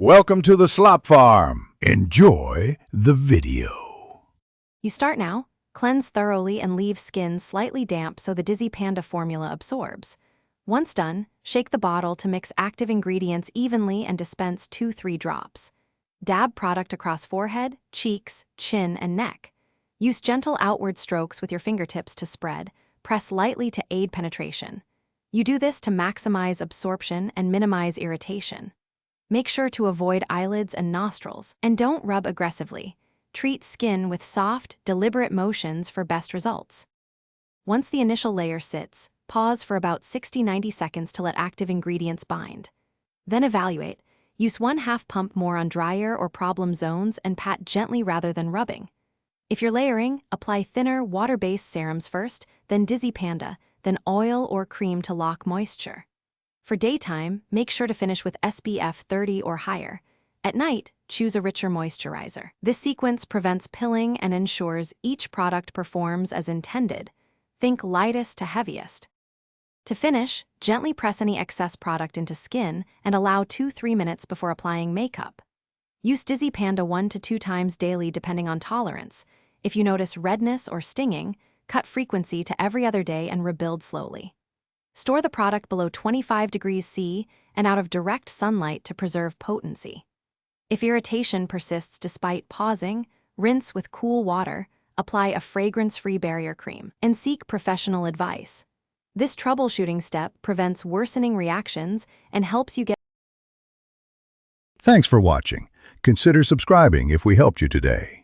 Welcome to the Slop Farm. Enjoy the video. You start now. Cleanse thoroughly and leave skin slightly damp so the Dizzy Panda formula absorbs. Once done, shake the bottle to mix active ingredients evenly and dispense 2-3 drops. Dab product across forehead, cheeks, chin, and neck. Use gentle outward strokes with your fingertips to spread. Press lightly to aid penetration. You do this to maximize absorption and minimize irritation. Make sure to avoid eyelids and nostrils, and don't rub aggressively. Treat skin with soft, deliberate motions for best results. Once the initial layer sits, pause for about 60-90 seconds to let active ingredients bind. Then evaluate. Use 1/2 pump more on drier or problem zones and pat gently rather than rubbing. If you're layering, apply thinner, water-based serums first, then Dizzy Panda, then oil or cream to lock moisture. For daytime, make sure to finish with SPF 30 or higher. At night, choose a richer moisturizer. This sequence prevents pilling and ensures each product performs as intended. Think lightest to heaviest. To finish, gently press any excess product into skin and allow 2-3 minutes before applying makeup. Use Dizzy Panda 1 to 2 times daily depending on tolerance. If you notice redness or stinging, cut frequency to every other day and rebuild slowly. Store the product below 25 degrees C and out of direct sunlight to preserve potency. If irritation persists despite pausing, rinse with cool water, apply a fragrance-free barrier cream, and seek professional advice. This troubleshooting step prevents worsening reactions and helps you get. Thanks for watching. Consider subscribing if we helped you today.